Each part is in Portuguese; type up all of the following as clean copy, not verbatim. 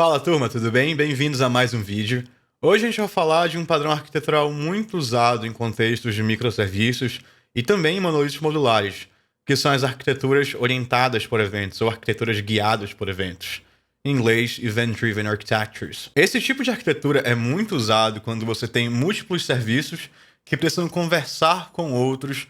Fala turma, tudo bem? Bem-vindos a mais um vídeo. Hoje a gente vai falar de um padrão arquitetural muito usado em contextos de microserviços e também em monolitos modulares, que são as arquiteturas orientadas por eventos ou arquiteturas guiadas por eventos. Em inglês, Event Driven Architectures. Esse tipo de arquitetura é muito usado quando você tem múltiplos serviços que precisam conversar com outros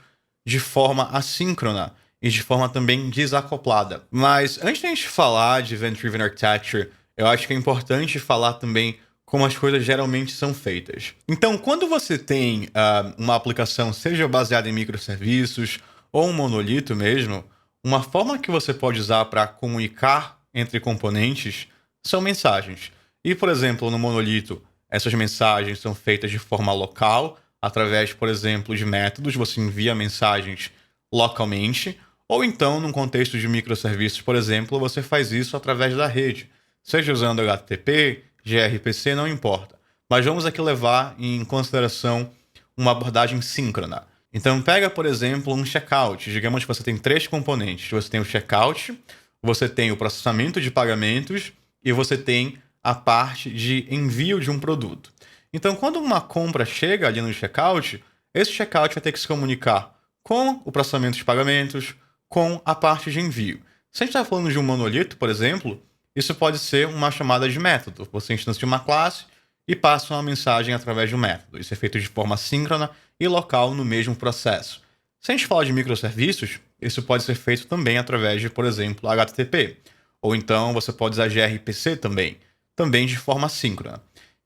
de forma assíncrona e de forma também desacoplada. Mas antes de a gente falar de Event Driven Architecture, eu acho que é importante falar também como as coisas geralmente são feitas. Então, quando você tem uma aplicação, seja baseada em microserviços ou um monolito mesmo, uma forma que você pode usar para comunicar entre componentes são mensagens. E, por exemplo, no monolito, essas mensagens são feitas de forma local, através, por exemplo, de métodos, você envia mensagens localmente, ou então, num contexto de microserviços, por exemplo, você faz isso através da rede. Seja usando HTTP, gRPC, não importa. Mas vamos aqui levar em consideração uma abordagem síncrona. Então, pega, por exemplo, um checkout. Digamos que você tem 3 componentes. Você tem o checkout, você tem o processamento de pagamentos e você tem a parte de envio de um produto. Então, quando uma compra chega ali no checkout, esse checkout vai ter que se comunicar com o processamento de pagamentos, com a parte de envio. Se a gente está falando de um monolito, por exemplo, isso pode ser uma chamada de método. Você instancia uma classe e passa uma mensagem através de um método. Isso é feito de forma síncrona e local no mesmo processo. Se a gente fala de microserviços, isso pode ser feito também através de, por exemplo, HTTP. Ou então você pode usar gRPC também de forma síncrona.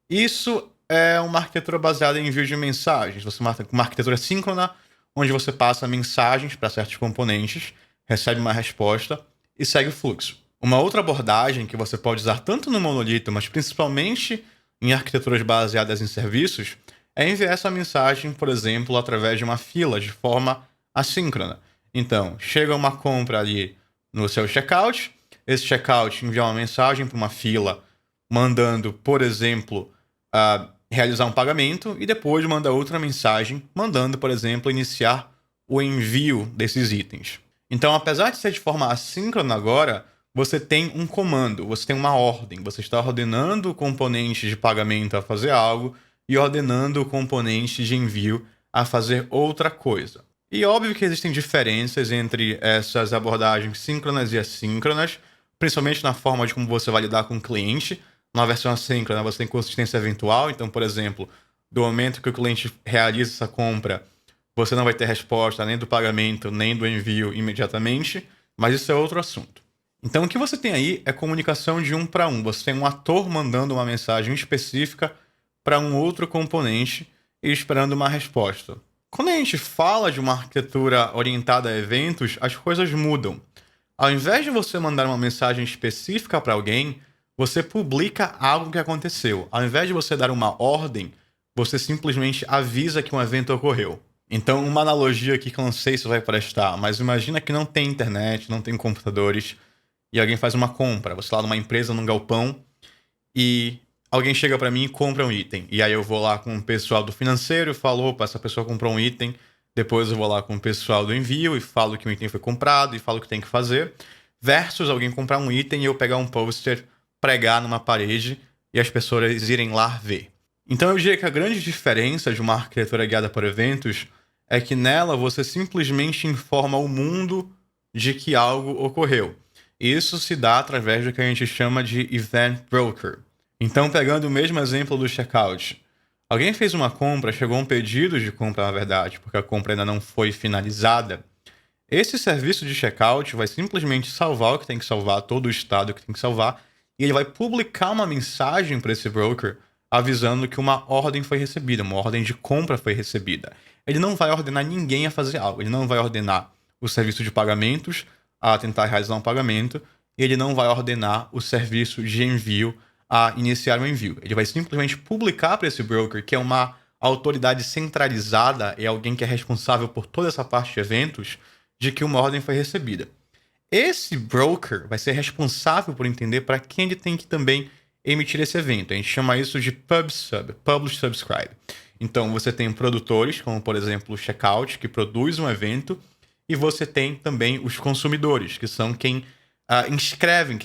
Isso é uma arquitetura baseada em envio de mensagens. Você marca uma arquitetura síncrona, onde você passa mensagens para certos componentes, recebe uma resposta e segue o fluxo. Uma outra abordagem que você pode usar tanto no monolito, mas principalmente em arquiteturas baseadas em serviços, é enviar essa mensagem, por exemplo, através de uma fila, de forma assíncrona. Então, chega uma compra ali no seu checkout, esse checkout envia uma mensagem para uma fila, mandando, por exemplo, realizar um pagamento, e depois manda outra mensagem, mandando, por exemplo, iniciar o envio desses itens. Então, apesar de ser de forma assíncrona agora, você tem um comando, você tem uma ordem, você está ordenando o componente de pagamento a fazer algo e ordenando o componente de envio a fazer outra coisa. E óbvio que existem diferenças entre essas abordagens síncronas e assíncronas, principalmente na forma de como você vai lidar com o cliente. Na versão assíncrona, você tem consistência eventual, então, por exemplo, do momento que o cliente realiza essa compra, você não vai ter resposta nem do pagamento, nem do envio imediatamente, mas isso é outro assunto. Então, o que você tem aí é comunicação de um para um. Você tem um ator mandando uma mensagem específica para um outro componente e esperando uma resposta. Quando a gente fala de uma arquitetura orientada a eventos, as coisas mudam. Ao invés de você mandar uma mensagem específica para alguém, você publica algo que aconteceu. Ao invés de você dar uma ordem, você simplesmente avisa que um evento ocorreu. Então, uma analogia aqui que eu não sei se vai prestar, mas imagina que não tem internet, não tem computadores, e alguém faz uma compra. Você está lá numa empresa, num galpão, e alguém chega para mim e compra um item. E aí eu vou lá com o pessoal do financeiro e falo, opa, essa pessoa comprou um item. Depois eu vou lá com o pessoal do envio e falo que o item foi comprado e falo o que tem que fazer. Versus alguém comprar um item e eu pegar um pôster, pregar numa parede e as pessoas irem lá ver. Então eu diria que a grande diferença de uma arquitetura guiada por eventos é que nela você simplesmente informa o mundo de que algo ocorreu. Isso se dá através do que a gente chama de Event Broker. Então, pegando o mesmo exemplo do checkout, alguém fez uma compra, chegou um pedido de compra, na verdade, porque a compra ainda não foi finalizada. Esse serviço de checkout vai simplesmente salvar o que tem que salvar, todo o estado que tem que salvar, e ele vai publicar uma mensagem para esse broker avisando que uma ordem foi recebida, uma ordem de compra foi recebida. Ele não vai ordenar ninguém a fazer algo, ele não vai ordenar o serviço de pagamentos a tentar realizar um pagamento, e ele não vai ordenar o serviço de envio a iniciar o envio. Ele vai simplesmente publicar para esse broker, que é uma autoridade centralizada, é alguém que é responsável por toda essa parte de eventos, de que uma ordem foi recebida. Esse broker vai ser responsável por entender para quem ele tem que também emitir esse evento. A gente chama isso de PubSub, Publish Subscribe. Então, você tem produtores, como por exemplo o Checkout, que produz um evento, e você tem também os consumidores, que são quem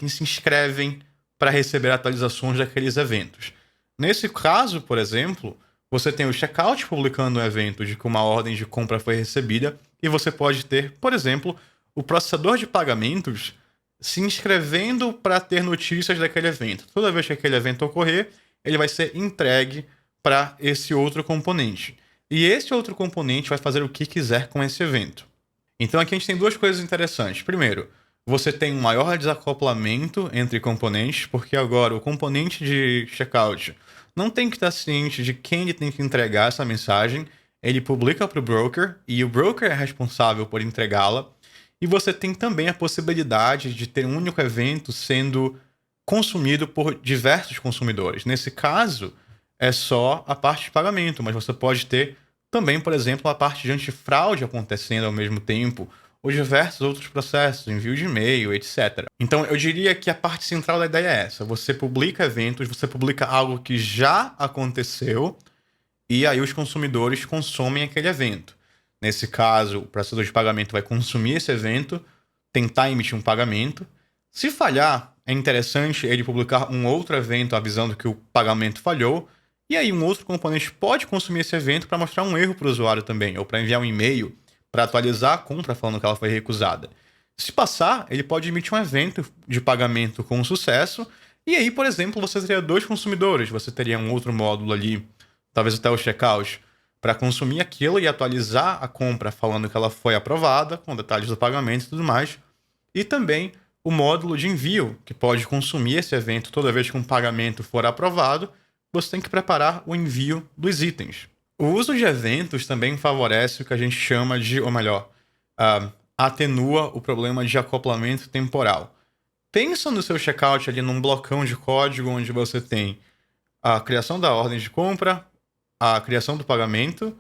se inscrevem para receber atualizações daqueles eventos. Nesse caso, por exemplo, você tem o checkout publicando um evento de que uma ordem de compra foi recebida e você pode ter, por exemplo, o processador de pagamentos se inscrevendo para ter notícias daquele evento. Toda vez que aquele evento ocorrer, ele vai ser entregue para esse outro componente. E esse outro componente vai fazer o que quiser com esse evento. Então aqui a gente tem duas coisas interessantes. Primeiro, você tem um maior desacoplamento entre componentes, porque agora o componente de checkout não tem que estar ciente de quem ele tem que entregar essa mensagem. Ele publica para o broker e o broker é responsável por entregá-la. E você tem também a possibilidade de ter um único evento sendo consumido por diversos consumidores. Nesse caso, é só a parte de pagamento, mas você pode ter também, por exemplo, a parte de antifraude acontecendo ao mesmo tempo, ou diversos outros processos, envio de e-mail, etc. Então, eu diria que a parte central da ideia é essa. Você publica eventos, você publica algo que já aconteceu, e aí os consumidores consomem aquele evento. Nesse caso, o processador de pagamento vai consumir esse evento, tentar emitir um pagamento. Se falhar, é interessante ele publicar um outro evento avisando que o pagamento falhou, e aí um outro componente pode consumir esse evento para mostrar um erro para o usuário também, ou para enviar um e-mail para atualizar a compra falando que ela foi recusada. Se passar, ele pode emitir um evento de pagamento com sucesso, e aí, por exemplo, você teria dois consumidores, você teria um outro módulo ali, talvez até o checkout, para consumir aquilo e atualizar a compra falando que ela foi aprovada, com detalhes do pagamento e tudo mais, e também o módulo de envio, que pode consumir esse evento toda vez que um pagamento for aprovado, você tem que preparar o envio dos itens. O uso de eventos também favorece o que a gente chama de, ou melhor, atenua o problema de acoplamento temporal. Pensa no seu checkout ali num blocão de código onde você tem a criação da ordem de compra, a criação do pagamento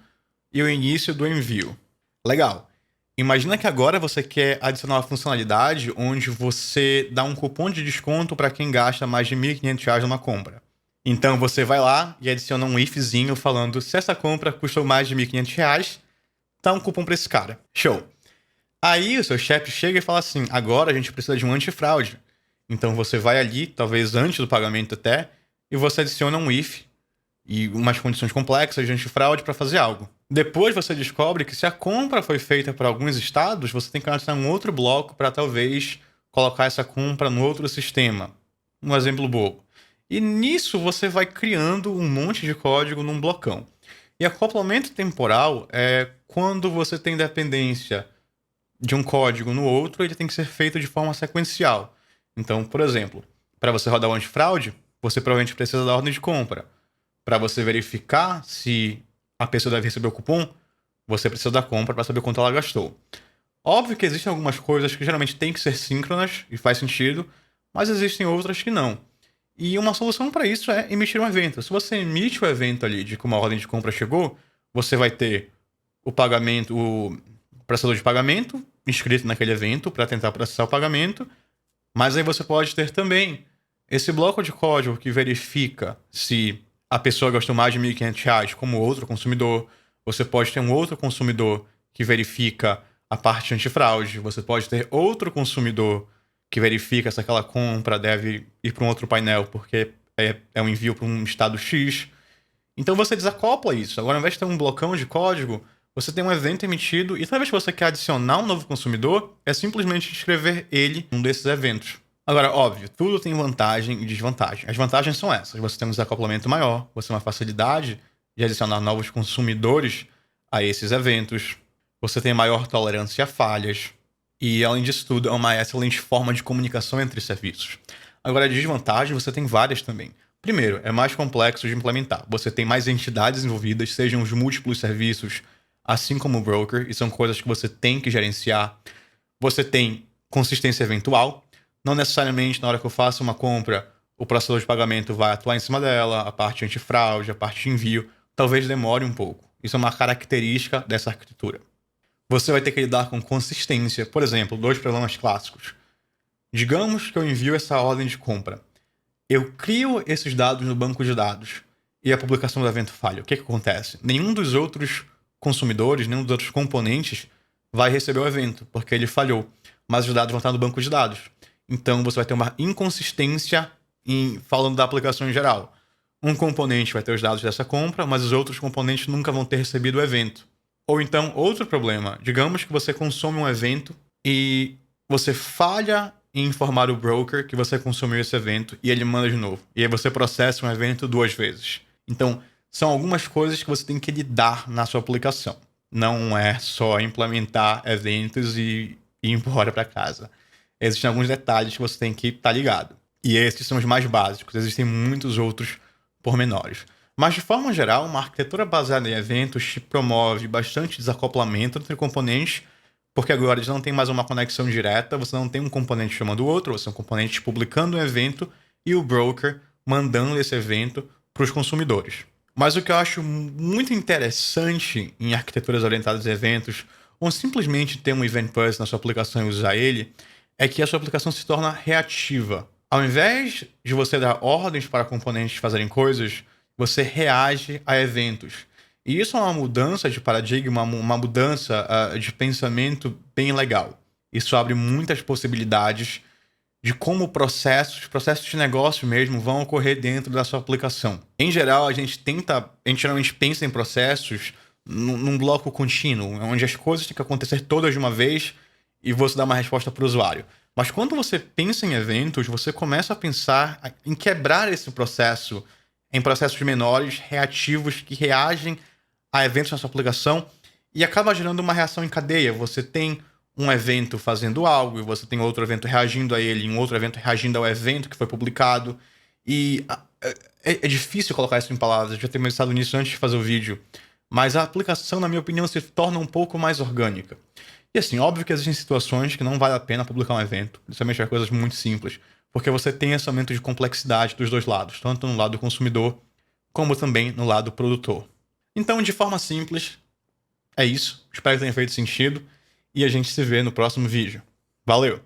e o início do envio. Legal. Imagina que agora você quer adicionar uma funcionalidade onde você dá um cupom de desconto para quem gasta mais de R$ 1.500 numa compra. Então você vai lá e adiciona um ifzinho falando: se essa compra custou mais de R$ 1.500, dá um cupom para esse cara. Show. Aí o seu chefe chega e fala assim: agora a gente precisa de um antifraude. Então você vai ali, talvez antes do pagamento até, e você adiciona um if e umas condições complexas de antifraude para fazer algo. Depois você descobre que se a compra foi feita por alguns estados, você tem que adicionar um outro bloco para talvez colocar essa compra no outro sistema. Um exemplo bobo. E nisso você vai criando um monte de código num blocão. E acoplamento temporal é quando você tem dependência de um código no outro, ele tem que ser feito de forma sequencial. Então, por exemplo, para você rodar o antifraude, você provavelmente precisa da ordem de compra. Para você verificar se a pessoa deve receber o cupom, você precisa da compra para saber quanto ela gastou. Óbvio que existem algumas coisas que geralmente têm que ser síncronas e faz sentido, mas existem outras que não. E uma solução para isso é emitir um evento. Se você emite o evento ali de que uma ordem de compra chegou, você vai ter o pagamento, o processador de pagamento inscrito naquele evento para tentar processar o pagamento, mas aí você pode ter também esse bloco de código que verifica se a pessoa gastou mais de R$ 1.500 como outro consumidor. Você pode ter um outro consumidor que verifica a parte antifraude. Você pode ter outro consumidor que verifica se aquela compra deve ir para um outro painel porque é um envio para um estado X. Então você desacopla isso. Agora, ao invés de ter um blocão de código, você tem um evento emitido e toda vez que você quer adicionar um novo consumidor, é simplesmente escrever ele num desses eventos. Agora, óbvio, tudo tem vantagem e desvantagem. As vantagens são essas. Você tem um desacoplamento maior, você tem uma facilidade de adicionar novos consumidores a esses eventos, você tem maior tolerância a falhas e, além disso tudo, é uma excelente forma de comunicação entre serviços. Agora, de desvantagem, você tem várias também. Primeiro, é mais complexo de implementar. Você tem mais entidades envolvidas, sejam os múltiplos serviços, assim como o broker, e são coisas que você tem que gerenciar. Você tem consistência eventual. Não necessariamente na hora que eu faço uma compra, o processador de pagamento vai atuar em cima dela, a parte antifraude, a parte de envio, talvez demore um pouco. Isso é uma característica dessa arquitetura. Você vai ter que lidar com consistência. Por exemplo, dois problemas clássicos. Digamos que eu envio essa ordem de compra. Eu crio esses dados no banco de dados e a publicação do evento falha. O que acontece? Nenhum dos outros consumidores, nenhum dos outros componentes vai receber o evento, porque ele falhou. Mas os dados vão estar no banco de dados. Então você vai ter uma inconsistência falando da aplicação em geral. Um componente vai ter os dados dessa compra, mas os outros componentes nunca vão ter recebido o evento. Ou então, outro problema. Digamos que você consome um evento e você falha em informar o broker que você consumiu esse evento e ele manda de novo. E aí você processa um evento 2 vezes. Então, são algumas coisas que você tem que lidar na sua aplicação. Não é só implementar eventos e ir embora para casa. Existem alguns detalhes que você tem que estar ligado. E esses são os mais básicos. Existem muitos outros pormenores. Mas, de forma geral, uma arquitetura baseada em eventos te promove bastante desacoplamento entre componentes, porque agora eles não têm mais uma conexão direta, você não tem um componente chamando o outro, você tem um componente publicando um evento e o broker mandando esse evento para os consumidores. Mas o que eu acho muito interessante em arquiteturas orientadas a eventos, ou simplesmente ter um Event Bus na sua aplicação e usar ele, é que a sua aplicação se torna reativa. Ao invés de você dar ordens para componentes fazerem coisas, você reage a eventos. E isso é uma mudança de paradigma, uma mudança de pensamento bem legal. Isso abre muitas possibilidades de como processos de negócio mesmo, vão ocorrer dentro da sua aplicação. Em geral, a gente geralmente pensa em processos num bloco contínuo, onde as coisas têm que acontecer todas de uma vez e você dá uma resposta para o usuário. Mas quando você pensa em eventos, você começa a pensar em quebrar esse processo em processos menores, reativos, que reagem a eventos na sua aplicação e acaba gerando uma reação em cadeia. Você tem um evento fazendo algo e você tem outro evento reagindo a ele, um outro evento reagindo ao evento que foi publicado. E é difícil colocar isso em palavras, eu já tenho pensado nisso antes de fazer o vídeo. Mas a aplicação, na minha opinião, se torna um pouco mais orgânica. E assim, óbvio que existem situações que não vale a pena publicar um evento, principalmente para coisas muito simples, porque você tem esse aumento de complexidade dos dois lados, tanto no lado do consumidor, como também no lado produtor. Então, de forma simples, é isso. Espero que tenha feito sentido e a gente se vê no próximo vídeo. Valeu!